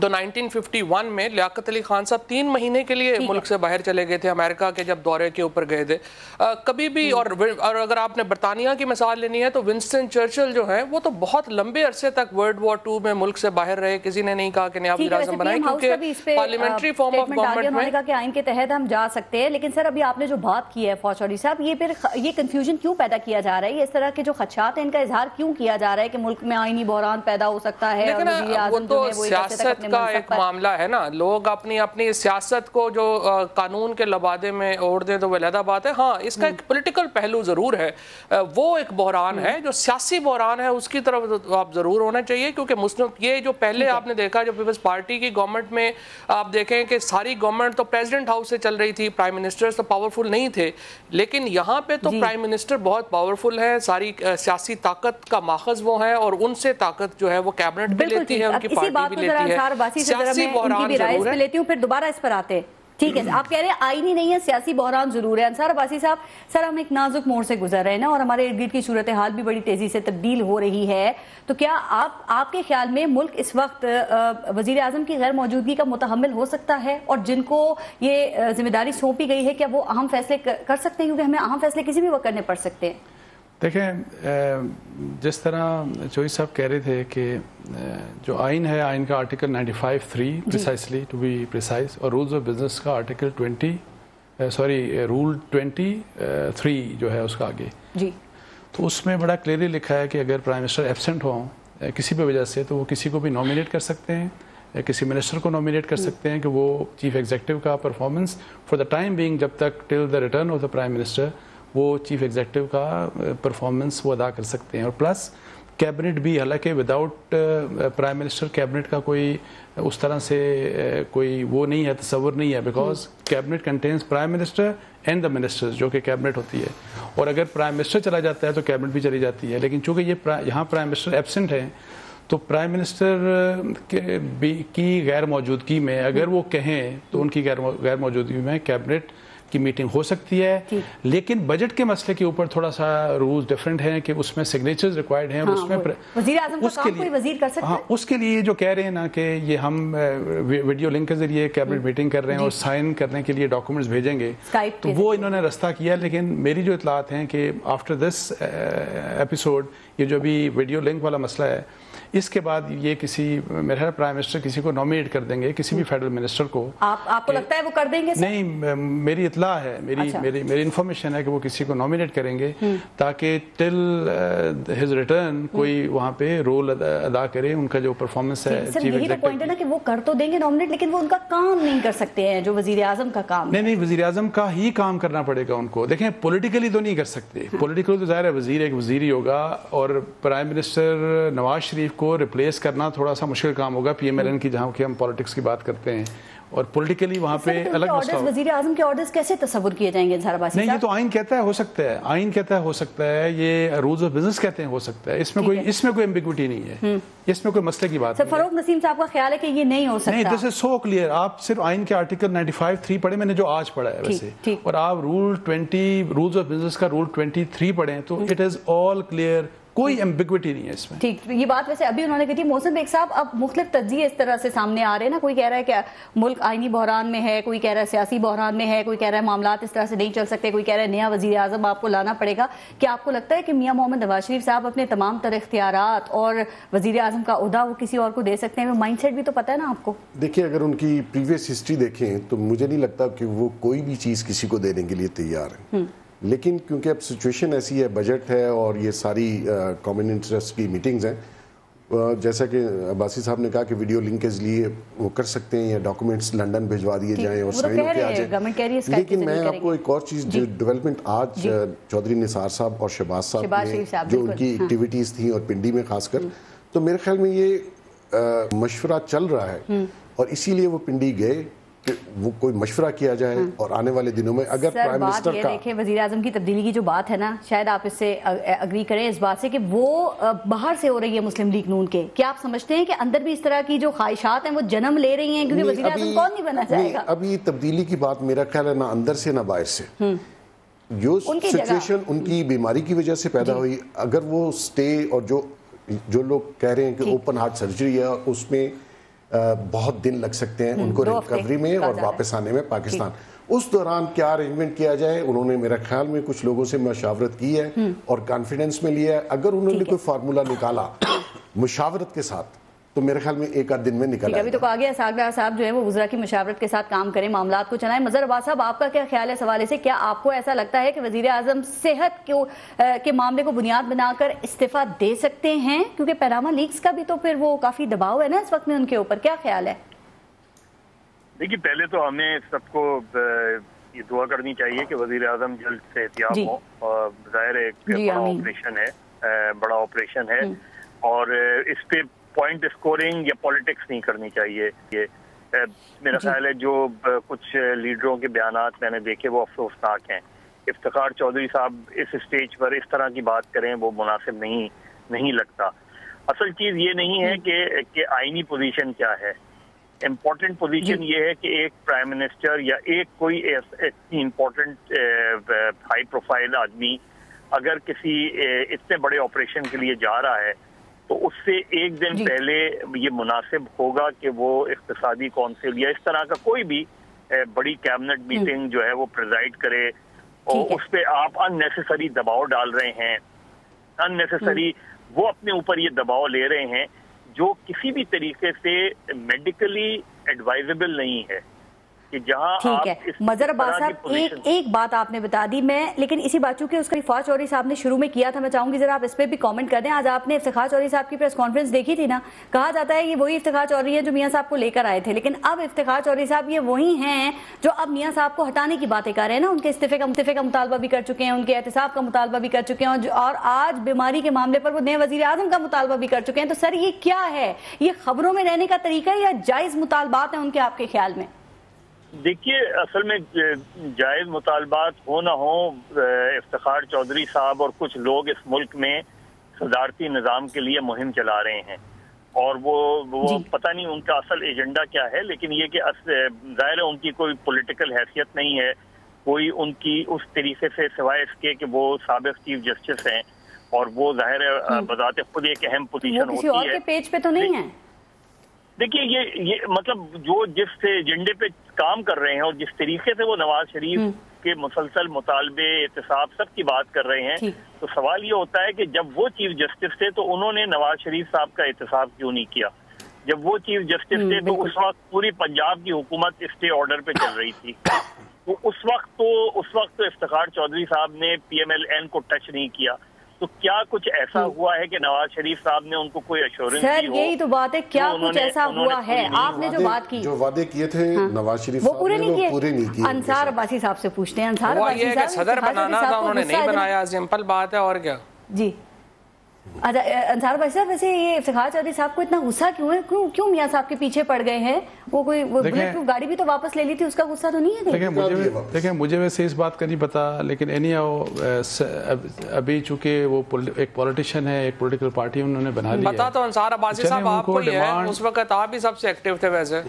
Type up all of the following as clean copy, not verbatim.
تو 1951 میں لیاقت علی خان صاحب 3 مہینے کے لیے ملک سے باہر چلے گئے تھے امریکہ کے جب دورے کے اوپر گئے تھے. کبھی بھی اور اگر آپ نے برطانیہ کی مثال لینی ہے تو ونسٹن چرچل جو ہیں وہ تو بہت لمبے عرصے تک ورلڈ وار 2 میں ملک سے باہر رہے, کسی نے نہیں کہا کہ نیا وزیر اعظم بنائیں کیونکہ پارلیمنٹری فارم آف گورنمنٹ میں کہ آئین کے تحت ہم جا سکتے ہیں. لیکن سر ابھی آپ نے جو بات کی ہے فوج چودھری صاحب, یہ پھر یہ کنفیوژن کیوں پیدا کیا جا رہا ہے, اس طرح کے جو خدشات ہیں ان کا اظہار کیوں کیا جا رہا ہے کہ ملک میں آئینی بحران پیدا ہو سکتا ہے؟ لیکن وہ تو سیاست کا ایک معاملہ ہے نا, لوگ اپنی سیاست کو جو قانون کے لبادے میں اوڑھ دیں تو وہ علیحدہ بات ہے. ہاں اس کا ایک پولیٹیکل پہلو ضرور ہے, وہ ایک بحران ہے جو سیاسی بحران ہے, اس کی طرف آپ ضرور ہونا چاہیے کیونکہ مسلم یہ جو پہلے آپ نے دیکھا جو پیپلز پارٹی کی گورنمنٹ میں آپ دیکھیں کہ ساری گورنمنٹ تو پریزیڈنٹ ہاؤس سے چل رہی تھی, پرائم منسٹرز تو پاورفل نہیں تھے, لیکن یہاں پہ تو پرائم منسٹر بہت پاورفل ہے, ساری سیاسی طاقت کا ماخذ وہ ہے اور ان سے طاقت جو ہے وہ کیبنٹ بھی لیتی ہے, ان کی پارٹی بھی لیتی ہے. سیاسی بحران ضرور ہے. لیتی ہوں پھر دوبارہ اس پر آتے. ٹھیک ہے, آپ کہہ رہے ہیں آئینی نہیں ہے, سیاسی بحران ضرور ہے. انصار عباسی صاحب, سر ہم ایک نازک موڑ سے گزر رہے ہیں نا, اور ہمارے ارد گرد کی صورتحال بھی بڑی تیزی سے تبدیل ہو رہی ہے, تو کیا آپ کے خیال میں ملک اس وقت وزیر اعظم کی غیر موجودگی کا متحمل ہو سکتا ہے, اور جن کو یہ ذمہ داری سونپی گئی ہے کیا وہ اہم فیصلے کر سکتے ہیں, کیونکہ ہمیں اہم فیصلے کسی بھی وقت کرنے پڑ سکتے ہیں؟ دیکھیں, جس طرح چوہدری صاحب کہہ رہے تھے کہ جو آئین ہے, آئین کا article 95(3) precisely to be precise, اور رولز آف بزنس کا آرٹیکل رول 23 جو ہے اس کا آگے جی, تو اس میں بڑا کلیئرلی لکھا ہے کہ اگر پرائم منسٹر ایبسنٹ ہوں کسی بھی وجہ سے تو وہ کسی کو بھی نومینیٹ کر سکتے ہیں, کسی منسٹر کو نومینیٹ کر سکتے ہیں کہ وہ چیف ایگزیکٹو کا performance for the time being جب تک till the return of the prime minister وہ چیف ایگزیکٹو کا پرفارمنس وہ ادا کر سکتے ہیں. اور پلس کیبنٹ بھی, حالانکہ وداؤٹ پرائم منسٹر کیبنٹ کا کوئی اس طرح سے کوئی وہ نہیں ہے, تصور نہیں ہے, because cabinet contains prime minister and the ministers جو کہ کیبنٹ ہوتی ہے, اور اگر پرائم منسٹر چلا جاتا ہے تو کیبنٹ بھی چلی جاتی ہے. لیکن چونکہ یہ یہاں پرائم منسٹر ایبسنٹ ہیں تو پرائم منسٹر کی غیر موجودگی میں اگر وہ کہیں تو ان کی غیر موجودگی میں کیبنٹ کی میٹنگ ہو سکتی ہے. لیکن بجٹ کے مسئلے کے اوپر تھوڑا سا رولز ڈیفرنٹ ہیں کہ اس میں سگنیچرز ریکوائرڈ ہیں, اس میں وزیر اعظم کا کام کوئی وزیر کر سکتا ہے. اس کے لیے جو کہہ رہے ہیں نا کہ یہ ہم ویڈیو لنک کے ذریعے کیبنٹ میٹنگ کر رہے ہیں اور سائن کرنے کے لیے ڈاکومنٹس بھیجیں گے, تو وہ انہوں نے رستہ کیا. لیکن میری جو اطلاعات ہیں کہ آفٹر دس ایپیسوڈ یہ جو بھی ویڈیو لنک والا مسئلہ ہے, اس کے بعد یہ کسی میرا پرائم منسٹر کسی کو نومینیٹ کر دیں گے, کسی بھی فیڈرل منسٹر کو. آپ کو لگتا ہے وہ کر دیں گے؟ نہیں, میری اطلاع ہے, میری انفارمیشن ہے کہ وہ کسی کو نومینیٹ کریں گے تاکہ ٹل ہز ریٹرن کوئی وہاں پہ رول ادا کرے, ان کا جو پرفارمنس ہے. سر یہی تو پوائنٹ ہے نا کہ وہ کر تو دیں گے نومینیٹ, لیکن وہ ان کا کام نہیں کر سکتے ہیں جو وزیر اعظم کا کام. نہیں, وزیر اعظم کا ہی کام کرنا پڑے گا ان کو. دیکھیں پولیٹیکلی تو نہیں کر سکتے, پولیٹیکلی تو ظاہر ہے وزیر ایک وزیر ہی ہوگا, اور پرائم منسٹر نواز شریف کو ریپلیس کرنا تھوڑا سا مشکل کام ہوگا پی ایم ایل این کی, جہاں کہ ہم پالیٹکس کی بات کرتے ہیں, اور پولیٹیکلی وہاں پہ الگ مسئلہ. وزیر اعظم کے آرڈرز کیسے تصور کیے جائیں گے انصار عباسی صاحب؟ نہیں, یہ تو آئین کہتا ہے ہو سکتا ہے, آئین کہتا ہے ہو سکتا ہے, یہ رولز آف بزنس کہتے ہیں ہو سکتا ہے, اس میں کوئی ایمبیگوٹی نہیں ہے, اس میں کوئی مسئلے کی بات نہیں. فاروق نسیم صاحب کا خیال ہے کہ یہ نہیں ہو سکتا. نہیں, دس از سو کلیئر. آپ صرف آئین کے آرٹیکل 95(3) پڑھیں, میں نے جو آج پڑھا ہے ویسے, اور آپ رولز آف بزنس کا رول 23 پڑھیں تو اٹ از آل کلیئر, کوئی ایمبیگوٹی نہیں ہے اس میں. ٹھیک, یہ بات ویسے ابھی انہوں نے کہی تھی. محسن بیگ صاحب, اب مختلف تجزیے اس طرح سے سامنے آ رہے ہیں نا, کوئی کہہ رہا ہے کہ ملک آئینی بحران میں ہے, کوئی کہہ رہا ہے سیاسی بحران میں ہے, کوئی کہہ رہا ہے معاملات اس طرح سے نہیں چل سکتے, کوئی کہہ رہا ہے نیا وزیر اعظم آپ کو لانا پڑے گا. کیا آپ کو لگتا ہے کہ میاں محمد نواز شریف صاحب اپنے تمام تر اختیارات اور وزیر اعظم کا عہدہ وہ کسی اور کو دے سکتے ہیں؟ مائنڈ سیٹ بھی تو پتہ ہے نا آپ کو. دیکھیں, اگر ان کی پریویس ہسٹری دیکھیں تو مجھے نہیں لگتا کہ وہ کوئی بھی چیز کسی کو دینے کے لیے تیار ہیں. لیکن کیونکہ اب سچویشن ایسی ہے, بجٹ ہے اور یہ ساری کامن انٹرسٹ کی میٹنگز ہیں, جیسا کہ عباسی صاحب نے کہا کہ ویڈیو لنک کے لیے وہ کر سکتے ہیں یا ڈاکومنٹس لنڈن بھجوا دیے جائیں اور سائن ہو کے آ جائیں. لیکن میں آپ کو ایک اور چیز, جو ڈیولپمنٹ آج چودھری نثار صاحب اور شہباز صاحب نے جو ان کی ایکٹیویٹیز تھیں اور پنڈی میں خاص کر, تو میرے خیال میں یہ مشورہ چل رہا ہے, اور اسی لیے وہ پنڈی گئے کہ وہ کوئی مشورہ کیا جائے, اور آنے والے دنوں میں اگر پرائم منسٹر کا دیکھیں وزیر اعظم کی تبدیلی کی جو بات ہے نا, شاید آپ اس سے اگری کریں اس بات سے کہ وہ باہر سے ہو رہی ہے مسلم لیگ نون کے. کیا آپ سمجھتے ہیں کہ اندر بھی اس طرح کی جو خواہشات ہیں وہ جنم لے رہی ہیں, کیونکہ وزیر اعظم کون نہیں بننا چاہے گا؟ ابھی تبدیلی کی بات میرا خیال ہے نہ اندر سے نہ باہر سے, جو سچویشن ان کی بیماری کی وجہ سے پیدا ہوئی, اگر وہ سٹے, اور جو لوگ کہہ رہے ہیں کہ اوپن ہارٹ سرجری ہے, اس میں بہت دن لگ سکتے ہیں ان کو ریکوری میں اور واپس آنے میں پاکستان. اس دوران کیا ارینجمنٹ کیا جائے, انہوں نے میرا خیال میں کچھ لوگوں سے مشاورت کی ہے اور کانفیڈنس میں لیا ہے. اگر انہوں نے کوئی فارمولا نکالا مشاورت کے ساتھ تو میرے خیال میں ایک آدھ دن میں نکل آئے. ابھی تو کہا گیا اسحاق ڈار صاحب جو ہے وہ وزراء کی مشاورت کے ساتھ کام کریں, معاملات کو چلائیں. مظہر عباس صاحب, آپ کا کیا خیال ہے اس حوالے سے؟ کیا آپ کو ایسا لگتا ہے کہ وزیر اعظم صحت کے معاملے کو بنیاد بنا کر استعفیٰ دے سکتے ہیں؟ کیونکہ پیناما لیکس کا بھی تو پھر وہ کافی دباؤ ہے نا اس وقت میں ان کے اوپر. کیا خیال ہے؟ دیکھیے, پہلے تو ہمیں سب کو یہ دعا کرنی چاہیے کہ وزیر اعظم جلد صحتیاب ہوں. اور ظاہر ہے ایک بڑا آپریشن ہے اور اس پہ پوائنٹ اسکورنگ یا پولیٹکس نہیں کرنی چاہیے. یہ میرا خیال ہے جو کچھ لیڈروں کے بیانات میں نے دیکھے وہ افسوسناک ہیں. افتخار چودھری صاحب اس اسٹیج پر اس طرح کی بات کریں وہ مناسب نہیں لگتا. اصل چیز یہ نہیں ہے کہ آئینی پوزیشن کیا ہے. امپورٹنٹ پوزیشن یہ ہے کہ ایک پرائم منسٹر یا ایک کوئی امپورٹنٹ ہائی پروفائل آدمی اگر کسی اتنے بڑے آپریشن کے لیے جا رہا ہے تو اس سے ایک دن پہلے یہ مناسب ہوگا کہ وہ اقتصادی کونسل یا اس طرح کا کوئی بھی بڑی کیبنٹ میٹنگ جو ہے وہ پریزائڈ کرے. اور اس پہ آپ ان نیسیسری دباؤ ڈال رہے ہیں, ان نیسیسری وہ اپنے اوپر یہ دباؤ لے رہے ہیں جو کسی بھی طریقے سے میڈیکلی ایڈوائزبل نہیں ہے. ٹھیک ہے مظہر عباس صاحب, ایک بات آپ نے بتا دی میں, لیکن اسی بات چونکہ اس کا افتخار چودھری صاحب نے شروع میں کیا تھا, میں چاہوں گی ذرا آپ اس پہ بھی کامنٹ کر دیں. آج آپ نے افتخار چودھری صاحب کی پریس کانفرنس دیکھی تھی نا, کہا جاتا ہے یہ وہی افتخار چودھری ہیں جو میاں صاحب کو لے کر آئے تھے, لیکن اب افتخار چودھری صاحب یہ وہی ہیں جو اب میاں صاحب کو ہٹانے کی باتیں کر رہے ہیں نا. ان کے استعفے کا مطالبہ بھی کر چکے ہیں, ان کے احتساب کا مطالبہ بھی کر چکے ہیں, اور آج بیماری کے معاملے پر وہ نئے وزیر اعظم کا مطالبہ بھی کر چکے ہیں. تو سر یہ کیا ہے؟ یہ خبروں میں رہنے کا طریقہ ہے یا جائز مطالبات ہیں ان کے آپ کے خیال میں؟ دیکھیے, اصل میں جائز مطالبات ہو نہ ہو, افتخار چودھری صاحب اور کچھ لوگ اس ملک میں صدارتی نظام کے لیے مہم چلا رہے ہیں اور وہ پتہ نہیں ان کا اصل ایجنڈا کیا ہے, لیکن یہ کہ ظاہر ہے ان کی کوئی پولیٹیکل حیثیت نہیں ہے کوئی ان کی اس طریقے سے, سوائے اس کے کہ وہ سابق چیف جسٹس ہیں اور وہ ظاہر ہے بذات خود ایک اہم پوزیشن ہوتی ہے. کسی اور کے پیج پہ تو نہیں ہے. دیکھیے یہ مطلب جو جس ایجنڈے پہ کام کر رہے ہیں اور جس طریقے سے وہ نواز شریف کے مسلسل مطالبے احتساب سب کی بات کر رہے ہیں, تو سوال یہ ہوتا ہے کہ جب وہ چیف جسٹس تھے تو انہوں نے نواز شریف صاحب کا احتساب کیوں نہیں کیا؟ جب وہ چیف جسٹس تھے تو اس وقت پوری پنجاب کی حکومت اسٹے آرڈر پہ چل رہی تھی. تو اس وقت تو افتخار چودھری صاحب نے پی ایم ایل این کو ٹچ نہیں کیا. تو کیا کچھ ایسا ہوا ہے کہ نواز شریف صاحب نے ان کو کوئی ایشورنس دی ہو؟ سر یہی تو بات ہے, کیا کچھ ایسا ہوا ہے؟ آپ نے جو بات کی, جو وعدے کیے تھے نواز شریف وہ صاحب پورے نے وہ پورے نہیں کیے. انصار عباسی صاحب سے پوچھتے ہیں. انصار وہ عباسی یہ کہ صدر بنانا تھا, انہوں نے نہیں بنایا, سمپل بات ہے. اور کیا جی اچھا انصار عباسی صاحب, ویسے یہ افتخار چودھری صاحب کو اتنا غصہ کیوں ہے؟ کیوں میاں صاحب کے پیچھے پڑ گئے ہیں؟ وہ کوئی بلٹ پروف گاڑی بھی تو واپس لے لی تھی, اس کا غصہ تو نہیں ہے؟ دیکھیں مجھے ویسے اس بات کا نہیں پتا, لیکن ابھی چونکہ وہ ایک پولیٹیشین ہے, ایک پولیٹیکل پارٹی انہوں نے بنا لی ہے. پتا تو انصار عباسی صاحب آپ کو ہی ہے, اس وقت آپ ہی سب سے ایکٹیو تھے. ویسے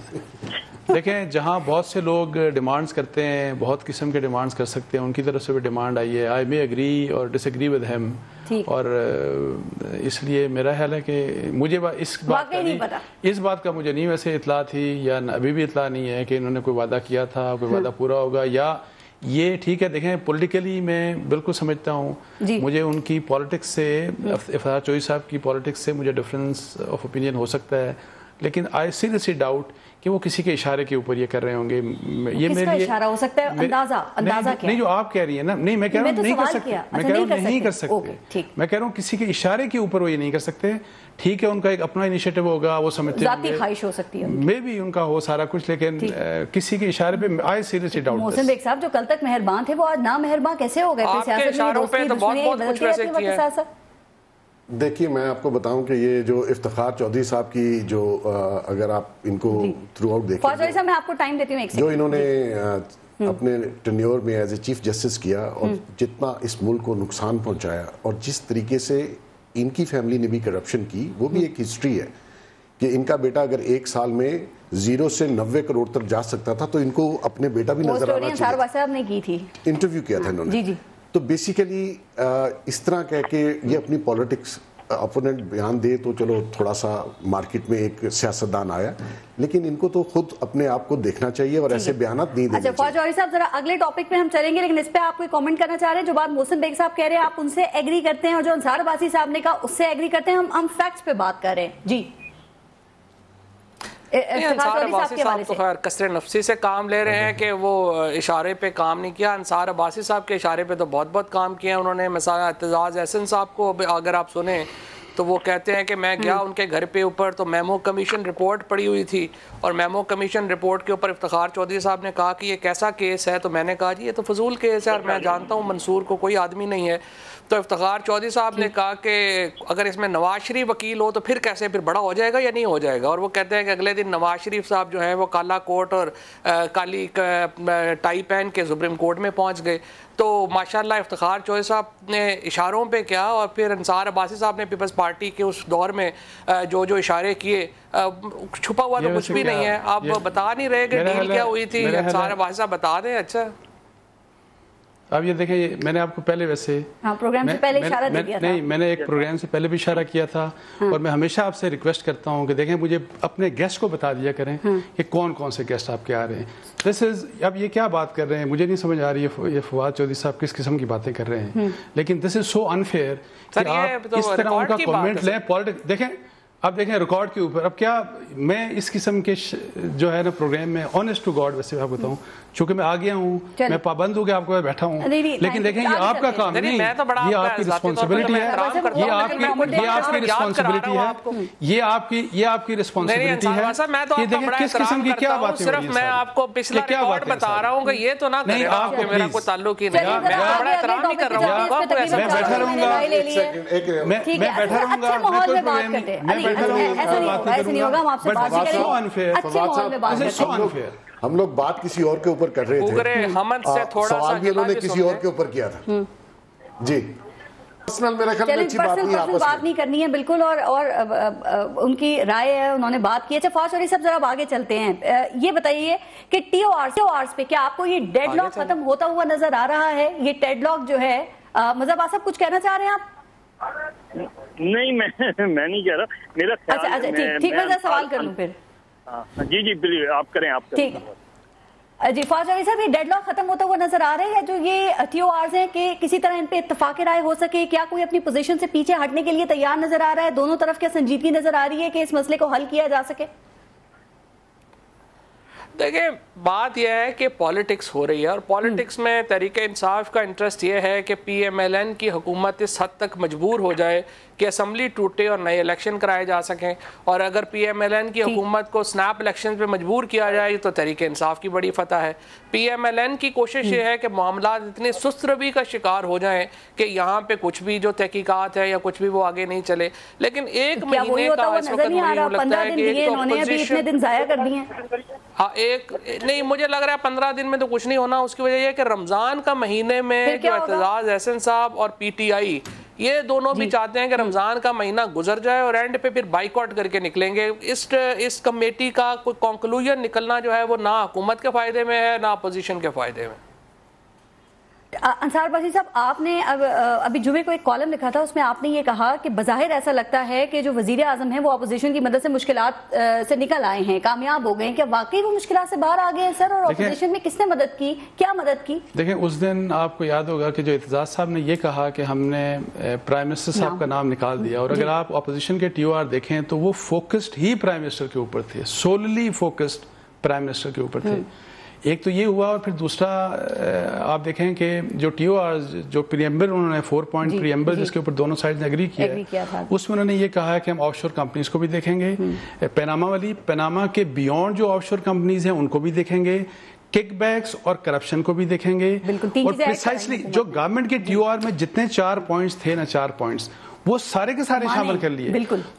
دیکھیں جہاں بہت سے لوگ ڈیمانڈز کرتے ہیں, بہت قسم کے ڈیمانڈز کر سکتے ہیں, ان کی طرف سے بھی ڈیمانڈ آئی ہے. آئی مے اگری اور ڈس ایگری ود ہیم, اور اس لیے میرا خیال ہے کہ مجھے اس بات کا مجھے نہیں ویسے اطلاع تھی, یا ابھی بھی اطلاع نہیں ہے کہ انہوں نے کوئی وعدہ کیا تھا, کوئی وعدہ پورا ہوگا یا یہ. ٹھیک ہے دیکھیں پولیٹیکلی میں بالکل سمجھتا ہوں, مجھے ان کی پالیٹکس سے, افتخار چودھری صاحب کی پالیٹکس سے مجھے ڈفرینس آف اوپینین ہو سکتا ہے, لیکن آئی سیریسلی ڈاؤٹ کہ وہ کسی کے اشارے کے اوپر یہ کر رہے ہوں گے. یہ میرے لیے اشارہ ہو سکتا ہے, اندازہ کیا نہیں جو آپ کہہ رہی ہیں نا, نہیں میں کہہ رہا ہوں نہیں کر سکتے, میں کہہ رہا ہوں نہیں کر سکتے, میں کہہ رہا ہوں کسی کے اشارے کے اوپر وہ یہ نہیں کر سکتے. ٹھیک ہے ان کا ایک اپنا انیشیٹو ہوگا, وہ سمجھتے ہیں ذاتی خواہش ہو سکتی ہے, مے بھی ان کا ہو سارا کچھ, لیکن کسی کے اشارے پہ I seriously doubt. Mohsin Baig صاحب جو کل تک مہربان تھے وہ آج نامہربان کیسے ہو گئے؟ آپ کے اشاروں پہ تو بہت کچھ ویسے کیا ہے. دیکھیے میں آپ کو بتاؤں کہ یہ جو افتخار چودھری صاحب کی جو اگر آپ ان کو تھرو آؤٹ دیکھیں, میں آپ کو ٹائم دیتی ہوں ایک جو انہوں نے اپنے ٹینیور میں ایز اے چیف جسٹس کیا اور جتنا اس ملک کو نقصان پہنچایا, اور جس طریقے سے ان کی فیملی نے بھی کرپشن کی, وہ بھی ایک ہسٹری ہے کہ ان کا بیٹا اگر ایک سال میں 0 سے 90 کروڑ تک جا سکتا تھا تو ان کو اپنے بیٹا بھی نظر آنا چاہیے. انٹرویو کیا تھا انہوں نے. تو بیسیکلی اس طرح کہہ کے یہ اپنی پالیٹکس اپوننٹ بیان دے تو چلو تھوڑا سا مارکیٹ میں ایک سیاستدان آیا, لیکن ان کو تو خود اپنے آپ کو دیکھنا چاہیے اور ایسے بیانات نہیں دینے چاہیے. اچھا فواز جوہری صاحب, ذرا اگلے ٹاپک پہ ہم چلیں گے, لیکن اس پہ آپ کوئی کامنٹ کرنا چاہ رہے ہیں؟ جو بات محسن بیگ صاحب کہہ رہے ہیں آپ ان سے ایگری کرتے ہیں, اور جو انصار عباسی صاحب نے کہا اس سے ایگری کرتے ہیں؟ ہم فیکٹس پہ بات کر رہے ہیں. جی انصار عباسی صاحب تو خیر کثر نفسی سے کام لے رہے ہیں کہ وہ اشارے پہ کام نہیں کیا. انصار عباسی صاحب کے اشارے پہ تو بہت کام کیا انہوں نے. مثلا اعتزاز احسن صاحب کو اگر آپ سنیں تو وہ کہتے ہیں کہ میں گیا ان کے گھر پہ اوپر تو میمو کمیشن رپورٹ پڑی ہوئی تھی, اور میمو کمیشن رپورٹ کے اوپر افتخار چودھری صاحب نے کہا کہ یہ کیسا کیس ہے, تو میں نے کہا جی یہ تو فضول کیس ہے اور میں جانتا ہوں منصور کو کوئی آدمی نہیں ہے. تو افتخار چودھری صاحب نے کہا کہ اگر اس میں نواز شریف وکیل ہو تو پھر کیسے, پھر بڑا ہو جائے گا یا نہیں ہو جائے گا. اور وہ کہتے ہیں کہ اگلے دن نواز شریف صاحب جو ہیں وہ کالا کوٹ اور کالی ٹائی پہن کے سپریم کورٹ میں پہنچ گئے. تو ماشاءاللہ افتخار چودھری صاحب نے اشاروں پہ کیا, اور پھر انصار عباسی صاحب نے پیپلز پارٹی کے اس دور میں جو اشارے کیے, چھپا ہوا تو کچھ بھی نہیں ہے. آپ بتا نہیں رہے کہ ڈیل کیا ہوئی تھی, انصار عباسی صاحب بتا دیں. اچھا اب یہ دیکھیں, میں نے آپ کو پہلے ویسے پروگرام سے پہلے اشارہ دے دیا تھا. نہیں, میں نے ایک پروگرام سے پہلے بھی اشارہ کیا تھا, اور میں ہمیشہ آپ سے ریکویسٹ کرتا ہوں کہ دیکھیں مجھے اپنے گیسٹ کو بتا دیا کریں کہ کون کون سے گیسٹ آپ کے آ رہے ہیں. اب یہ کیا بات کر رہے ہیں مجھے نہیں سمجھ آ رہی ہے یہ فواز چودھری صاحب کس قسم کی باتیں کر رہے ہیں. لیکن دس از سو انفیئر کہ آپ اس طرح ان کا کامنٹ لیں. پالیٹکس دیکھیں, اب دیکھیں ریکارڈ کے اوپر, اب کیا میں اس قسم کے جو ہے نا پروگرام میں آنیسٹ ٹو گاڈ ویسے آپ بتاؤں, چونکہ میں آ گیا ہوں, میں پابند ہو کے آپ کو بیٹھا ہوں, لیکن دیکھیں یہ آپ کا کام نہیں, یہ آپ کی رسپانسبلٹی ہے, یہ آپ کی رسپانسبلٹی ہے, یہ آپ کی رسپانسبلٹی ہے کہ دیکھیں کس قسم کی کیا باتیں ہو رہی ہیں. صرف میں آپ کو پچھلا ریکارڈ بتا رہا ہوں کہ یہ تو نہ کریں آپ کہ میرا کوئی تعلق ہی نہیں, میں بڑا احترام نہیں کر رہا ہوں. میں بیٹھا رہوں گا, میں بیٹھا رہوں گا, میں کوئی پروگرام نہیں, ہم لوگ بات کسی اور کے اوپر کر رہے تھے, سوال بھی انہوں نے کسی اور کے اوپر کیا تھا. جی میرا خیال میں اچھی بات نہیں کرنی ہے بالکل, اور ان کی رائے ہے, انہوں نے بات کی. اچھا فواز چودھری صاحب ذرا اب آگے چلتے ہیں, یہ بتائیے کہ ٹی او آرز پہ کیا آپ کو یہ ڈیڈ لاک ختم ہوتا ہوا نظر آ رہا ہے؟ یہ ڈیڈ لاک جو ہے, مظہر صاحب کچھ کہنا چاہ رہے ہیں آپ؟ نہیں میں نہیں کہہ رہا, میرا خیال. اچھا ٹھیک, میں ذرا سوال کر لوں پھر. جی پلیز آپ کریں. ٹھیک جی فواز چودھری صاحب, یہ ڈیڈ لاک ختم ہوتا ہوا نظر آ رہے ہیں جو یہ ٹی او آرز ہیں, کہ کسی طرح ان پہ اتفاق رائے ہو سکے؟ کیا کوئی اپنی پوزیشن سے پیچھے ہٹنے کے لیے تیار نظر آ رہا ہے؟ دونوں طرف کیا سنجیدگی نظر آ رہی ہے کہ اس مسئلے کو حل کیا جا سکے؟ دیکھیں بات یہ ہے کہ پالیٹکس ہو رہی ہے, اور پالیٹکس میں تحریک انصاف کا انٹرسٹ یہ ہے کہ پی ایم ایل این کی حکومت اس حد تک مجبور ہو جائے کہ اسمبلی ٹوٹے اور نئے الیکشن کرائے جا سکیں. اور اگر پی ایم ایل این کی حکومت کو سنیپ الیکشن پہ مجبور کیا جائے تو تحریک انصاف کی بڑی فتح ہے. پی ایم ایل این کی کوشش یہ ہے کہ معاملات اتنے سست روی کا شکار ہو جائیں کہ یہاں پہ کچھ بھی جو تحقیقات ہے یا کچھ بھی وہ آگے نہیں چلے. لیکن ایک مہینے کا اس وقت مجھے لگتا ہے کہ ایک نہیں, مجھے لگ رہا ہے 15 دن میں تو کچھ نہیں ہونا. اس کی وجہ یہ کہ رمضان کا مہینے میں جو اعتزاز احسن صاحب اور پی ٹی آئی یہ دونوں بھی چاہتے ہیں کہ رمضان کا مہینہ گزر جائے اور اینڈ پہ پھر بائیک آؤٹ کر کے نکلیں گے. اس کمیٹی کا کوئی کنکلوژن نکلنا جو ہے وہ نہ حکومت کے فائدے میں ہے نہ اپوزیشن کے فائدے میں. انصار عباسی صاحب, آپ نے ابھی جمعے کو ایک کالم لکھا تھا, اس میں آپ نے یہ کہا کہ بظاہر ایسا لگتا ہے کہ جو وزیر اعظم ہیں وہ اپوزیشن کی مدد سے مشکلات سے نکل آئے ہیں, کامیاب ہو گئے ہیں. کیا واقعی وہ مشکلات سے باہر آ گئے ہیں سر؟ اور اپوزیشن میں کس نے مدد کی, کیا مدد کی؟ دیکھیں اس دن آپ کو یاد ہوگا کہ جو اعتزاز صاحب نے یہ کہا کہ ہم نے پرائم منسٹر صاحب کا نام نکال دیا, اور اگر آپ اپوزیشن کے ٹی او آر دیکھیں تو وہ فوکسڈ ہی پرائم منسٹر کے اوپر تھے, سوللی فوکسڈ پرائم منسٹر کے اوپر تھے. ایک تو یہ ہوا, اور پھر دوسرا آپ دیکھیں کہ جو ٹی او آر جو پریمبل انہوں نے 4 پوائنٹ پریمبل جس کے اوپر دونوں سائڈ نے اگری کیا ہے, اس میں انہوں نے یہ کہا ہے کہ ہم آف شور کمپنیز کو بھی دیکھیں گے, پیناما کے بیونڈ جو آف شور کمپنیز ہیں ان کو بھی دیکھیں گے, کک بیکس اور کرپشن کو بھی دیکھیں گے, اور پریسائسلی جو گورنمنٹ کے ٹی او آر میں جتنے 4 پوائنٹس تھے نا, 4 پوائنٹس وہ سارے کے سارے شامل کر لیے.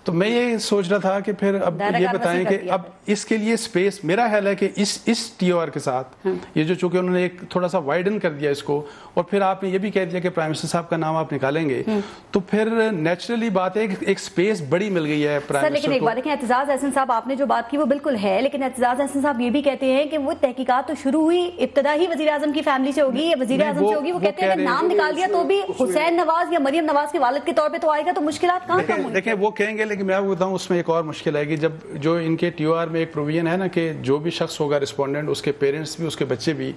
تو میں یہ سوچ رہا تھا کہ پھر اب یہ بتائیں کہ اب اس کے لیے سپیس, میرا خیال ہے کہ اس ٹی او آر کے ساتھ یہ جو چونکہ انہوں نے ایک تھوڑا سا وائڈن کر دیا اس کو, اور پھر آپ نے یہ بھی کہہ دیا کہ پرائم منسٹر صاحب کا نام آپ نکالیں گے, تو پھر نیچرلی بات ہے ایک سپیس بڑی مل گئی ہے پرائم منسٹر کو. لیکن ایک بات دیکھیں, اعتزاز احسن صاحب آپ نے جو بات کی وہ بالکل ہے, لیکن اعتزاز احسن صاحب یہ بھی کہتے ہیں کہ وہ تحقیقات تو شروع ہوئی ابتدا ہی وزیر اعظم کی فیملی سے ہوگی یا وزیر اعظم سے ہوگی. وہ کہتے ہیں کہ نام نکال دیا تو بھی حسین نواز یا مریم نواز کے والد کے طور پہ تو آئے گا تو مشکلات کہاں کم ہوئی؟ دیکھیں وہ کہیں گے، لیکن میں آپ کو بتاؤں اس میں ایک اور مشکل آئے گی. جب جو ان کے ٹی او آر میں ایک پروویژن ہے نا کہ جو بھی شخص ہوگا رسپونڈنٹ، اس کے پیرنٹس بھی، اس کے بچے بھی،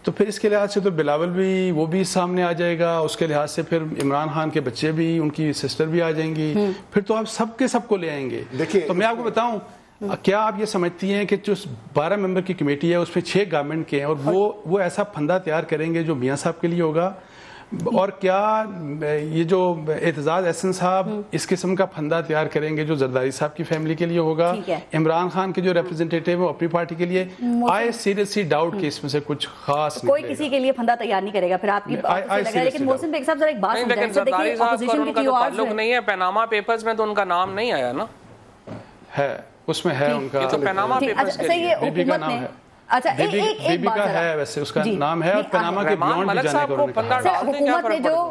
تو پھر اس کے لحاظ سے تو بلاول بھی وہ بھی سامنے آ جائے گا، اس کے لحاظ سے پھر عمران خان کے بچے بھی، ان کی سسٹر بھی آ جائیں گی، پھر تو آپ سب کے سب کو لے آئیں گے. تو میں آپ کو بتاؤں، کیا آپ یہ سمجھتی ہیں کہ جو 12 ممبر کی کمیٹی ہے اس میں 6 گورنمنٹ کے ہیں، اور وہ ایسا پھندا تیار کریں گے جو میاں صاحب کے لیے ہوگا؟ اور کیا یہ جو اعتزاز احسن صاحب اس قسم کا پھندا تیار کریں گے جو زرداری صاحب کی فیملی کے لیے ہوگا؟ عمران خان کے جو ریپرزنٹیٹیو ہیں وہ اپنی پارٹی کے لیے، آئی سیریسلی ڈاؤٹ کہ اس میں سے کچھ خاص کوئی کسی کے لیے پھندا تیار نہیں کرے گا. پھر آپ کی لیکن محسن بیگ صاحب ذرا ایک بات سمجھائیں. زرداری صاحب کا ان کا تو تعلق نہیں ہے، پیناما پیپرز میں تو ان کا نام نہیں آیا نا. ہے اس میں ہے ان کا، تو پیناما پیپرز کے لیے بیبی کا نام ہے. اچھا ایک بات ہے ویسے اس کا نام ہے، اور پناما کے بیونڈ بھی جانے کو حکومت نے جو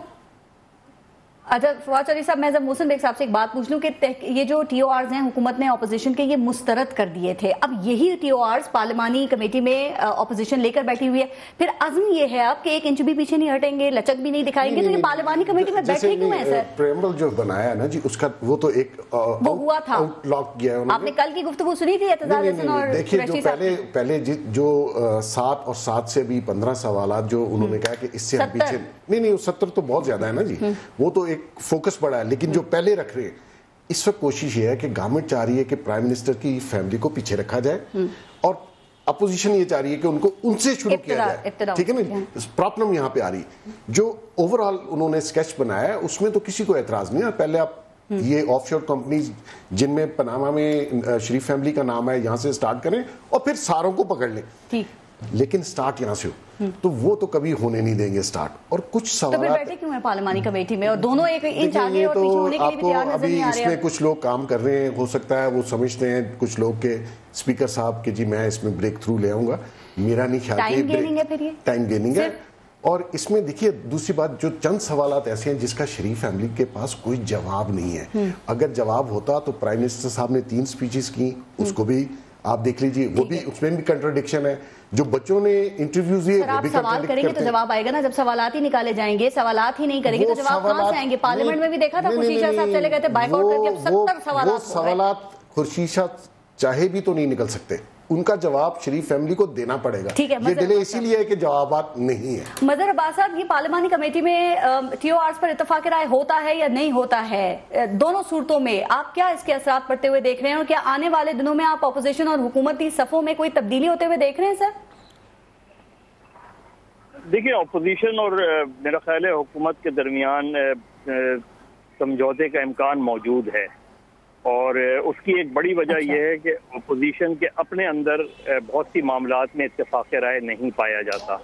اچھا فواد چودھری صاحب، میں جب محسن بیگ صاحب سے ایک بات پوچھ لوں کہ یہ جو ٹی او آرز ہیں حکومت نے اپوزیشن کے یہ مسترد کر دیے تھے، اب یہی ٹی او آرز پارلیمانی کمیٹی میں اپوزیشن لے کر بیٹھی ہوئی ہے، پھر عزم یہ ہے اب کہ 1 انچ بھی پیچھے نہیں ہٹیں گے، لچک بھی نہیں دکھائیں گے، تو یہ پارلیمانی کمیٹی میں بیٹھے کیوں ہیں سر؟ پریمبل جو بنایا نا جی، اس کا وہ تو ایک وہ ہوا تھا، آؤٹ لاک کیا ہے. آپ نے کل کی گفتگو سنی تھی اعتزاز احسن اور دیکھیے جو پہلے جو 7 اور 7 سے بھی 15 سوالات جو انہوں نے کہا کہ اس سے ہم پیچھے نہیں 70 تو بہت زیادہ ہے نا جی، وہ تو ایک فوکس بڑا ہے. لیکن جو پہلے رکھ رہے ہیں اس وقت کوشش یہ ہے کہ گورنمنٹ چاہ رہی ہے کہ پرائم منسٹر کی فیملی کو پیچھے رکھا جائے، اور اپوزیشن یہ چاہ رہی ہے کہ ان کو ان سے شروع کیا جائے. ٹھیک ہے نا، پرابلم یہاں پہ آ رہی جو اوورآل انہوں نے اسکیچ بنایا ہے اس میں تو کسی کو اعتراض نہیں ہے. پہلے آپ یہ آف شور کمپنیز جن میں پناما میں شریف فیملی کا نام ہے یہاں سے سٹارٹ کریں اور پھر ساروں کو پکڑ لیں، لیکن سٹارٹ یہاں سے ہو، تو وہ تو کبھی ہونے نہیں دیں گے سٹارٹ. اور کچھ سوالات بیٹھے کیوں ہیں پارلیمانی کمیٹی میں اور دونوں ایک انچ آگے اور پیچھے ہونے کے لیے بھی تیار نظر نہیں آ رہے ہیں؟ اس میں کچھ لوگ کام کر رہے ہیں، ہو سکتا ہے وہ سمجھتے ہیں کچھ لوگ کے اسپیکر صاحب کہ جی میں اس میں بریک تھرو لے آؤں گا. میرا نہیں خیال کہ ٹائم گیننگ ہے. اور اس میں دیکھیے دوسری بات، جو چند سوالات ایسے ہیں جس کا شریف فیملی کے پاس کوئی جواب نہیں ہے. اگر جواب ہوتا تو پرائم منسٹر صاحب نے 3 سپیچز کی، اس کو بھی آپ دیکھ لیجئے، وہ بھی اس میں بھی کنٹرڈکشن ہے. جو بچوں نے انٹرویوز دیے وہ بھی سوال کریں گے تو جواب آئے گا نا. جب سوالات ہی نکالے جائیں گے، سوالات ہی نہیں کریں گے تو جواب کہاں سے آئیں گے؟ پارلیمنٹ میں بھی دیکھا تھا خورشید شاہ صاحب چلے گئے تھے بائیک آؤٹ کر کے، 70 سوالات. وہ سوالات خورشید شاہ چاہے بھی تو نہیں نکل سکتے، ان کا جواب شریف فیملی کو دینا پڑے گا. یہ ڈیلے اسی لیے ہے کہ جوابات نہیں ہیں. مظہر عباس صاحب، یہ پارلیمانی کمیٹی میں ٹی او آرز پر اتفاق رائے ہوتا ہے یا نہیں ہوتا ہے؟ دونوں صورتوں میں آپ کیا اس کے اثرات پڑتے ہوئے دیکھ رہے ہیں، اور کیا آنے والے دنوں میں آپ اپوزیشن اور حکومتی صفوں میں کوئی تبدیلی ہوتے ہوئے دیکھ رہے ہیں سر؟ دیکھیے اپوزیشن اور میرا خیال ہے حکومت کے درمیان سمجھوتے کا امکان موجود ہے، اور اس کی ایک بڑی وجہ یہ ہے کہ اپوزیشن کے اپنے اندر بہت سی معاملات میں اتفاق رائے نہیں پایا جاتا،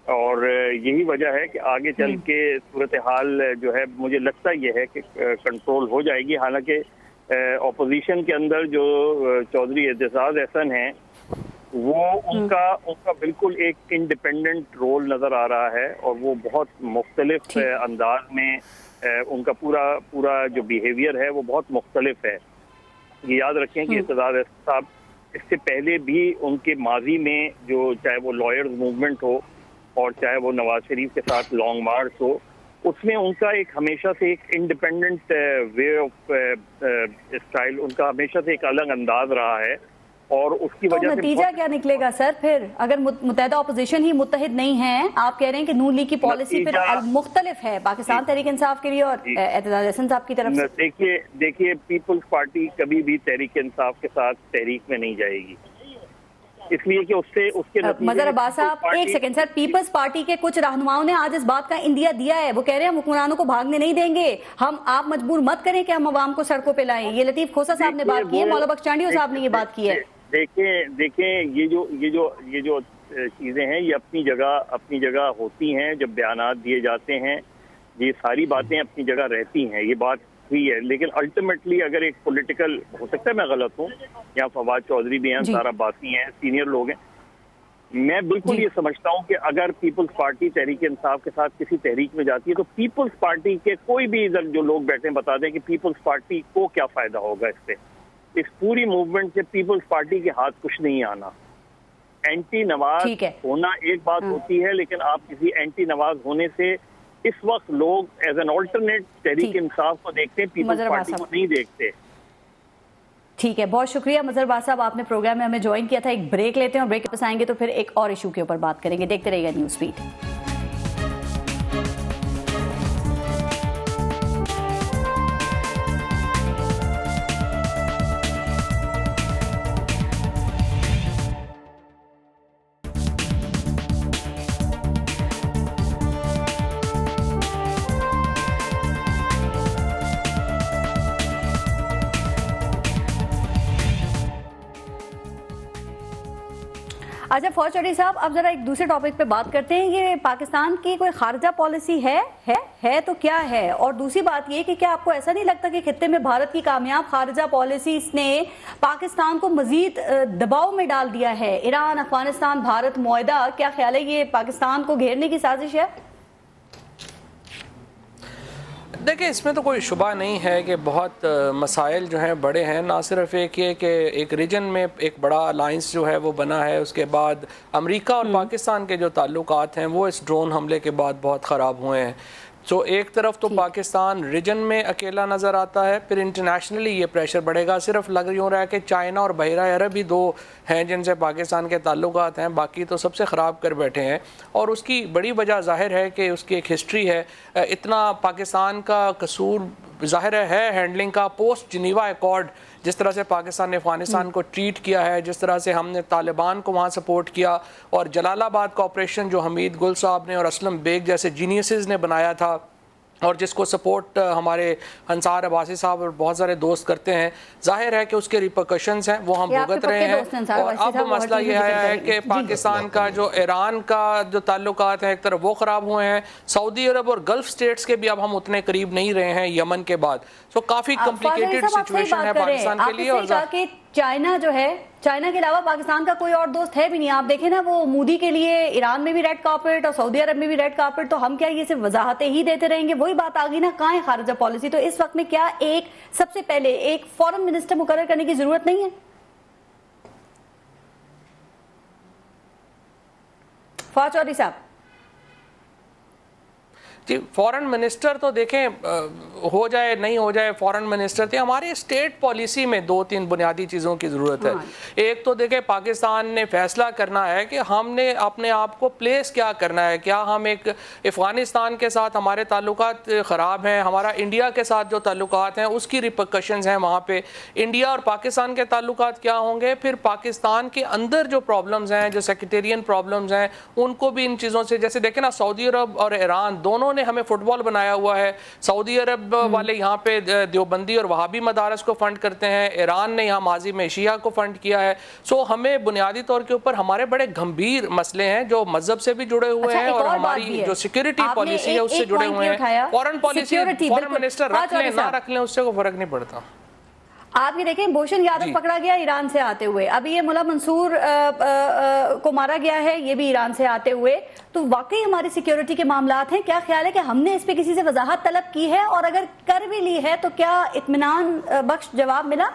اور یہی وجہ ہے کہ آگے چل کے صورتحال جو ہے مجھے لگتا یہ ہے کہ کنٹرول ہو جائے گی. حالانکہ اپوزیشن کے اندر جو چودھری اعتزاز احسن ہیں وہ ان کا بالکل ایک انڈیپینڈنٹ رول نظر آ رہا ہے، اور وہ بہت مختلف انداز میں ان کا پورا جو بیہیویئر ہے وہ بہت مختلف ہے. یہ یاد رکھیں کہ اعتزاز احسن صاحب اس سے پہلے بھی ان کے ماضی میں جو چاہے وہ لائرز موومنٹ ہو اور چاہے وہ نواز شریف کے ساتھ لانگ مارچ ہو، اس میں ان کا ایک ہمیشہ سے ایک انڈیپینڈنٹ وے آف اسٹائل، ان کا ہمیشہ سے ایک الگ انداز رہا ہے، اور اس کی وجہ سے نتیجہ کیا نکلے گا سر پھر؟ اگر متحدہ اپوزیشن ہی متحد نہیں ہیں، آپ کہہ رہے ہیں کہ نون لیگ کی پالیسی پھر مختلف ہے پاکستان تحریک انصاف کے لیے اور اعتزاز احسن صاحب کی طرف سے. دیکھیے پیپلز پارٹی کبھی بھی تحریک انصاف کے ساتھ تحریک میں نہیں جائے گی، اس لیے کہ اس کے مظہر عباس صاحب ایک سیکنڈ سر. پیپلز پارٹی کے کچھ رہنماؤں نے آج اس بات کا اندیا دیا ہے، وہ کہہ رہے ہیں ہم حکمرانوں کو بھاگنے نہیں دیں گے، آپ مجبور مت کریں کہ ہم عوام کو سڑکوں پہ لائیں. یہ لطیف کھوسا صاحب نے بات کی ہے، مولا بخش چانڈیو صاحب نے یہ بات کی ہے. دیکھیں یہ جو چیزیں ہیں یہ اپنی جگہ ہوتی ہیں. جب بیانات دیے جاتے ہیں یہ ساری باتیں اپنی جگہ رہتی ہیں، یہ بات ہوئی ہے. لیکن الٹیمیٹلی اگر ایک پولیٹیکل، ہو سکتا ہے میں غلط ہوں، یہاں فواد چودھری بھی ہیں، سارا باسی ہیں، سینئر لوگ ہیں، میں بالکل یہ سمجھتا ہوں کہ اگر پیپلز پارٹی تحریک انصاف کے ساتھ کسی تحریک میں جاتی ہے تو پیپلز پارٹی کے کوئی بھی ادھر جو لوگ بیٹھے ہیں بتا دیں کہ پیپلز پارٹی کو کیا فائدہ ہوگا اس سے. اس پوری موومنٹ سے پیپلز پارٹی کے ہاتھ کچھ نہیں آنا. اینٹی نواز ہونا ایک بات ہوتی ہے، لیکن آپ کسی اینٹی نواز ہونے سے اس وقت لوگ as an alternate Tehreek Insaf کو دیکھتے ہیں، پیپلز پارٹی کو نہیں دیکھتے. ٹھیک ہے، بہت شکریہ مظہر باز صاحب، آپ نے پروگرام میں ہمیں جوائن کیا تھا. ایک بریک لیتے ہیں اور بریک پس آئیں گے تو پھر ایک اور ایشو کے اوپر بات کریں گے. دیکھتے رہیے گا نیوز بیٹ. اچھا فوج چودھری صاحب، اب ذرا ایک دوسرے ٹاپک پہ بات کرتے ہیں. یہ پاکستان کی کوئی خارجہ پالیسی ہے تو کیا ہے؟ اور دوسری بات یہ کہ کیا آپ کو ایسا نہیں لگتا کہ خطے میں بھارت کی کامیاب خارجہ پالیسی اس نے پاکستان کو مزید دباؤ میں ڈال دیا ہے؟ ایران، افغانستان، بھارت معاہدہ، کیا خیال ہے یہ پاکستان کو گھیرنے کی سازش ہے؟ دیکھیں، اس میں تو کوئی شبہ نہیں ہے کہ بہت مسائل جو ہیں بڑے ہیں. نہ صرف ایک یہ کہ ایک ریجن میں ایک بڑا الائنس جو ہے وہ بنا ہے، اس کے بعد امریکہ اور پاکستان کے جو تعلقات ہیں وہ اس ڈرون حملے کے بعد بہت خراب ہوئے ہیں. تو ایک طرف تو پاکستان ریجن میں اکیلا نظر آتا ہے، پھر انٹرنیشنلی یہ پریشر بڑھے گا. صرف لگ یوں رہا ہے کہ چائنا اور بحیرہ عرب ہی دو ہیں جن سے پاکستان کے تعلقات ہیں، باقی تو سب سے خراب کر بیٹھے ہیں. اور اس کی بڑی وجہ ظاہر ہے کہ اس کی ایک ہسٹری ہے. اتنا پاکستان کا قصور ظاہر ہے ہینڈلنگ کا. پوسٹ جنیوا ایکارڈ جس طرح سے پاکستان نے افغانستان کو ٹریٹ کیا ہے، جس طرح سے ہم نے طالبان کو وہاں سپورٹ کیا، اور جلال آباد کا آپریشن جو حمید گل صاحب نے اور اسلم بیگ جیسے جینیسز نے بنایا تھا، اور جس کو سپورٹ ہمارے انصار عباسی صاحب اور بہت سارے دوست کرتے ہیں، ظاہر ہے کہ اس کے ریپرکشنز ہیں وہ ہم بھگت رہے ہیں. اور اب مسئلہ یہ ہے کہ پاکستان کا جو ایران کا جو تعلقات ہیں ایک طرف وہ خراب ہوئے ہیں، سعودی عرب اور گلف سٹیٹس کے بھی اب ہم اتنے قریب نہیں رہے ہیں یمن کے بعد. تو کافی کمپلیکیٹڈ سچویشن ہے پاکستان کے لیے. اور چائنا جو ہے، چائنا کے علاوہ پاکستان کا کوئی اور دوست ہے بھی نہیں. آپ دیکھیں نا، وہ مودی کے لیے ایران میں بھی ریڈ کارپٹ اور سعودی عرب میں بھی ریڈ کارپٹ. تو ہم کیا یہ صرف وضاحتیں ہی دیتے رہیں گے؟ وہی بات آ گئی نا، کہاں ہے خارجہ پالیسی؟ تو اس وقت میں کیا ایک سب سے پہلے ایک فورن منسٹر مقرر کرنے کی ضرورت نہیں ہے؟ فوج چودھری صاحب جی، فورن منسٹر تو دیکھیں ہو جائے نہیں ہو جائے، فورن منسٹر تھے. ہماری اسٹیٹ پالیسی میں دو تین بنیادی چیزوں کی ضرورت ہے. ایک تو دیکھیں پاکستان نے فیصلہ کرنا ہے کہ ہم نے اپنے آپ کو پلیس کیا کرنا ہے. کیا ہم ایک افغانستان کے ساتھ ہمارے تعلقات خراب ہیں، ہمارا انڈیا کے ساتھ جو تعلقات ہیں اس کی ریپرکشنز ہیں وہاں پہ، انڈیا اور پاکستان کے تعلقات کیا ہوں گے. پھر پاکستان کے اندر جو پرابلمز ہیں، جو سیکٹیرین پرابلمز ہیں، ان کو بھی ان چیزوں سے، جیسے دیکھیں نا سعودی عرب اور ایران دونوں نے ہمیں فٹ بال بنایا ہوا ہے. سعودی عرب والے یہاں پہ دیوبندی اور وہابی مدارس کو فنڈ کرتے ہیں، ایران نے یہاں ماضی میں شیعہ کو فنڈ کیا ہے. سو ہمیں بنیادی طور کے اوپر ہمارے بڑے گھمبیر مسئلے ہیں جو مذہب سے بھی جڑے ہوئے ہیں اور ہماری جو سیکیورٹی پالیسی ہے اس سے جڑے ہوئے ہیں. فورن پالیسی فورن منسٹر رکھ لیں نہ رکھ لیں اس سے کوئی فرق نہیں پڑتا. آپ یہ دیکھیں بھوشن یادو پکڑا گیا ایران سے آتے ہوئے، ابھی یہ ملا منصور کو مارا گیا ہے، یہ بھی ایران سے آتے ہوئے. تو واقعی ہماری سیکیورٹی کے معاملات ہیں. کیا خیال ہے کہ ہم نے اس پہ کسی سے وضاحت طلب کی ہے، اور اگر کر بھی لی ہے تو کیا اطمینان بخش جواب ملا؟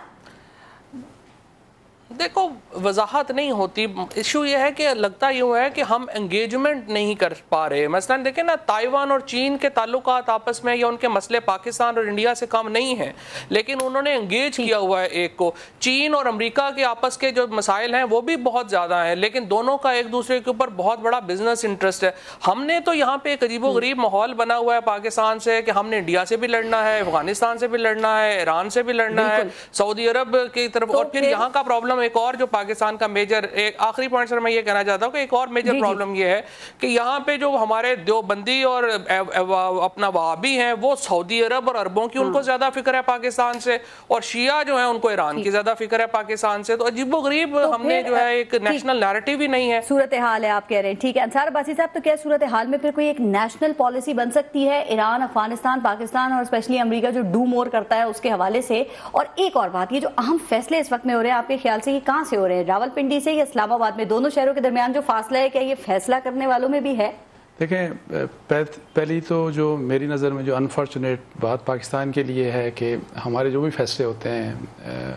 دیکھو وضاحت نہیں ہوتی. ایشو یہ ہے کہ لگتا یوں ہے کہ ہم انگیجمنٹ نہیں کر پا رہے. مثلا دیکھیں نا تائیوان اور چین کے تعلقات آپس میں یا ان کے مسئلے پاکستان اور انڈیا سے کم نہیں ہیں، لیکن انہوں نے انگیج کیا ہوا ہے ایک کو. چین اور امریکہ کے آپس کے جو مسائل ہیں وہ بھی بہت زیادہ ہیں، لیکن دونوں کا ایک دوسرے کے اوپر بہت بڑا بزنس انٹرسٹ ہے. ہم نے تو یہاں پہ ایک عجیب و غریب ماحول بنا ہوا ہے پاکستان سے کہ ہم نے انڈیا سے بھی لڑنا ہے، افغانستان سے بھی لڑنا ہے، ایران سے بھی لڑنا ہے، سعودی عرب کی طرف. اور پھر یہاں کا پرابلم ایک اور جو پاکستان کا میجر، ایک آخری پوائنٹ سر میں یہ کہنا چاہتا ہوں کہ ایک اور میجر پرابلم یہ ہے کہ یہاں پہ جو ہمارے دیوبندی اور اپنا وہابی ہیں وہ سعودی عرب اور عربوں کی ان کو زیادہ فکر ہے پاکستان سے، اور شیعہ جو ہیں ان کو ایران کی زیادہ فکر ہے پاکستان سے. تو عجیب و غریب ہم نے جو ہے ایک نیشنل نیریٹو ہی نہیں ہے. صورتحال ہے آپ کہہ رہے ہیں. ٹھیک ہے انصار عباسی صاحب، تو کیا صورتحال میں پھر کوئی ایک نیشنل پالیسی بن سکتی ہے ایران، افغانستان، پاکستان اور اسپیشلی امریکہ جو ڈو مور کرتا ہے اس کے حوالے سے؟ اور ایک اور بات، یہ جو اہم فیصلے اس وقت میں ہو رہے ہیں آپ کے خیال سے یہ کہاں سے ہو رہے ہیں؟ راول پنڈی سے یا اسلام آباد میں؟ دونوں شہروں کے درمیان جو فاصلہ ہے کیا یہ فیصلہ کرنے والوں میں بھی ہے؟ دیکھیں پہلی تو جو میری نظر میں جو انفارچونیٹ بات پاکستان کے لیے ہے کہ ہمارے جو بھی فیصلے ہوتے ہیں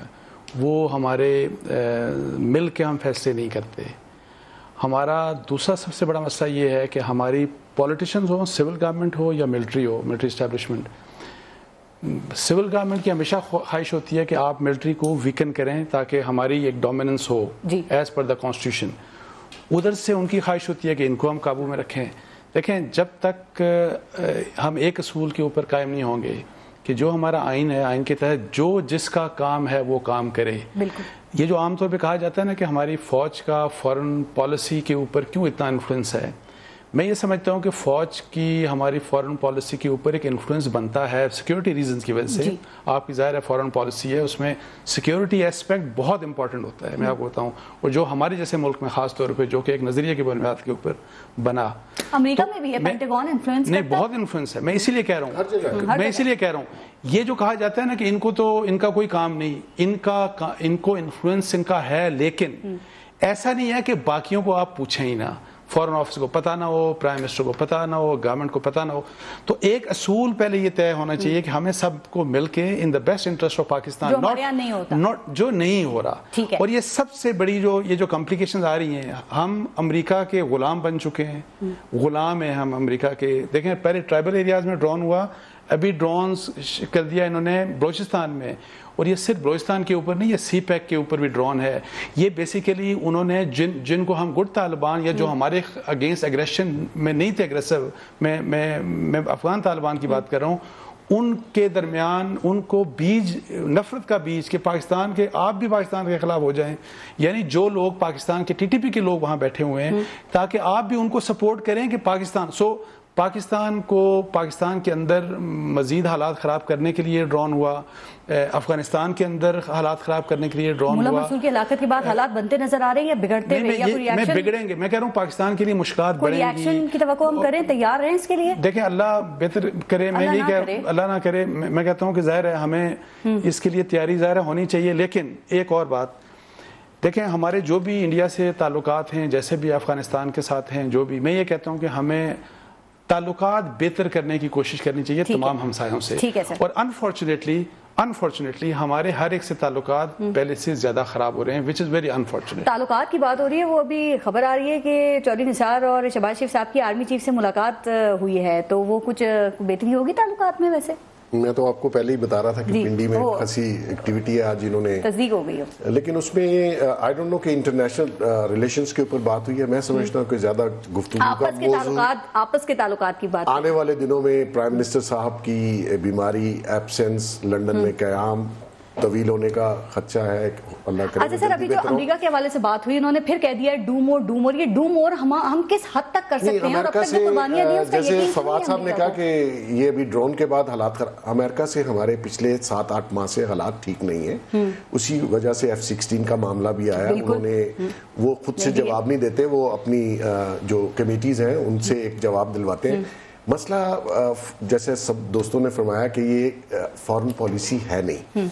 وہ ہمارے مل کے ہم فیصلے نہیں کرتے. ہمارا دوسرا سب سے بڑا مسئلہ یہ ہے کہ ہماری پولیٹیشنز ہوں، سول گورنمنٹ ہو یا ملٹری ہو، ملٹری اسٹیبلشمنٹ، سول گورنمنٹ کی ہمیشہ خواہش ہوتی ہے کہ آپ ملٹری کو ویکن کریں تاکہ ہماری ایک dominance who as per the constitution. ادھر سے ان کی خواہش ہوتی ہے کہ ان کو ہم قابو میں رکھیں. دیکھیں جب تک ہم ایک اصول کے اوپر قائم نہیں ہوں گے کہ جو ہمارا آئین ہے، آئین کے تحت جو جس کا کام ہے وہ کام کرے. یہ جو عام طور پہ کہا جاتا ہے نا کہ ہماری فوج کا فورن پالیسی کے اوپر کیوں اتنا انفلوئنس ہے، میں یہ سمجھتا ہوں کہ فوج کی ہماری فورن پالیسی کے اوپر ایک انفلوئنس بنتا ہے سیکیورٹی ریزنز کی وجہ سے. آپ کی ظاہر ہے فورن پالیسی ہے، اس میں سیکیورٹی ایسپیکٹ بہت امپورٹنٹ ہوتا ہے، میں آپ کو بتاؤں، اور جو ہمارے جیسے ملک میں خاص طور پہ جو کہ ایک نظریے کی بنیاد کے اوپر بنا. امریکہ میں بھی ہے پینٹاگون انفلوئنس نہیں، بہت انفلوئنس ہے. میں اسی لیے کہہ رہا ہوں یہ جو کہا جاتا ہے نا کہ ان کو تو ان کا کوئی کام نہیں، ان کو انفلوئنس ان کا ہے، لیکن ایسا نہیں ہے کہ باقیوں کو آپ پوچھیں ہی نہ، فورن آفس کو پتہ نہ ہو، پرائم منسٹر کو پتہ نہ ہو، گورنمنٹ کو پتہ نہ ہو. تو ایک اصول پہلے یہ طے ہونا چاہیے کہ ہمیں سب کو مل کے in the best interest of Pakistan, جو نہیں ہو رہا. اور یہ سب سے بڑی جو کمپلیکیشنز آ رہی ہیں، ہم امریکہ کے غلام بن چکے ہیں، غلام ہیں ہم امریکہ کے. دیکھیں پہلے ٹرائبل ایریاز میں ڈرون ہوا، ابھی ڈرونز کر دیا انہوں نے بلوچستان میں، اور یہ صرف بلوچستان کے اوپر نہیں، یہ سی پیک کے اوپر بھی ڈرون ہے. یہ بیسیکلی انہوں نے جن کو ہم گڈ طالبان یا جو ہمارے اگینسٹ ایگریشن میں نہیں تھے ایگریسو، میں افغان طالبان کی بات کر رہا ہوں، ان کے درمیان ان کو بیج، نفرت کا بیج کہ پاکستان کے، آپ بھی پاکستان کے خلاف ہو جائیں، یعنی جو لوگ پاکستان کے TTP کے لوگ وہاں بیٹھے ہوئے ہیں، تاکہ آپ بھی ان کو سپورٹ کریں کہ پاکستان کے اندر مزید حالات خراب کرنے کے لیے ڈرون ہوا، افغانستان کے اندر حالات خراب کرنے کے لیے ڈرون ہوا. مولا منصور کی ہلاکت کے بعد حالات بنتے نظر آ رہے ہیں یا بگڑتے ہوئے یا کوئی ایکشن؟ میں بگڑیں گے، میں کہہ رہا ہوں پاکستان کے لیے مشکلات بڑھیں گی. کوئی ایکشن کی توقع ہم کریں، تیار ہیں اس کے لیے؟ دیکھیں اللہ بہتر کرے، میں نہیں کہہ اللہ نہ کرے، میں کہتا ہوں کہ ظاہر ہے ہمیں اس کے لیے تیاری ظاہر ہونی چاہیے. لیکن ایک اور بات دیکھیں، ہمارے جو بھی انڈیا سے تعلقات ہیں، جیسے بھی افغانستان کے ساتھ ہیں، جو بھی، میں یہ کہتا ہوں کہ ہمیں تعلقات بہتر کرنے کی کوشش کرنی چاہیے تمام ہمسایوں سے. اور انفارچونیٹلی ہمارے ہر ایک سے تعلقات پہلے سے زیادہ خراب ہو رہے ہیں، which is very unfortunate. تعلقات کی بات ہو رہی ہے، وہ ابھی خبر آ ری ہے کہ چودھری نثار اور شہباز شریف صاحب کی آرمی چیف سے ملاقات ہوئی ہے، تو وہ کچھ بہتری ہوگی تعلقات میں؟ ویسے میں تو آپ کو پہلے ہی بتا رہا تھا کہ پنڈی میں خاصی ایکٹیویٹی ہے آج، انہوں نے تصدیق ہو گئی ہے، لیکن اس میں آئی ڈونٹ نو کہ انٹرنیشنل ریلیشنز کے اوپر بات ہوئی ہے. میں سمجھتا ہوں کہ زیادہ گفتگو کا موضوع آپس کے تعلقات کی بات آنے والے دنوں میں پرائم منسٹر صاحب کی بیماری، ایبسنس، لنڈن میں قیام طویل ہونے کا خدشہ ہے، اللہ کرے. اچھا سر، ابھی جو امریکہ کے حوالے سے بات ہوئی، انہوں نے پھر کہہ دیا ڈو مور، یہ ڈو مور ہم کس حد تک کر سکتے ہیں؟ امریکہ سے جیسے فواد صاحب نے کہا کہ یہ ابھی ڈرون کے بعد حالات امریکہ سے ہمارے پچھلے 7-8 ماہ سے حالات ٹھیک نہیں ہیں. اسی وجہ سے F-16 کا معاملہ بھی آیا. انہوں نے وہ خود سے جواب نہیں دیتے، وہ اپنی جو کمیٹیز ہیں ان سے ایک جواب دلواتے ہیں. مسئلہ جیسے سب دوستوں نے فرمایا کہ یہ فورن پالیسی ہے نہیں،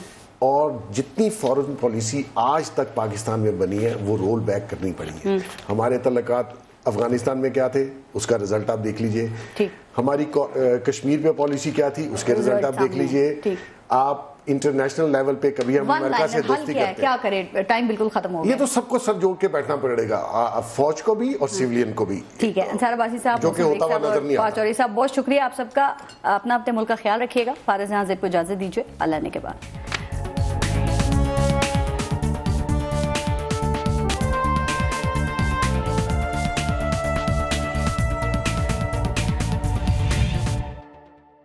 اور جتنی فورن پالیسی آج تک پاکستان میں بنی ہے وہ رول بیک کرنی پڑی ہے. ہمارے تعلقات افغانستان میں کیا تھے، اس کا رزلٹ آپ دیکھ لیجئے. ہماری کشمیر پہ پالیسی کیا تھی، اس کے رزلٹ آپ دیکھ لیجئے. آپ انٹرنیشنل لیول پہ کبھی ہم امریکہ سے دوستی کرتے ہیں، کیا کریں؟ ٹائم بالکل ختم ہو گیا. یہ تو سب کو سر جوڑ کے بیٹھنا پڑے گا، فوج کو بھی اور سیولین کو بھی. ٹھیک ہے، انصار عباسی صاحب، جو کہ ہوتا ہوا نظر نہیں آتا. چودھری صاحب، بہت شکریہ آپ سب کا. اپنا اپنے ملک کا خیال رکھیے گا. فارض جہاں زیب کو اجازت دیجیے، اللہ نے کے بعد.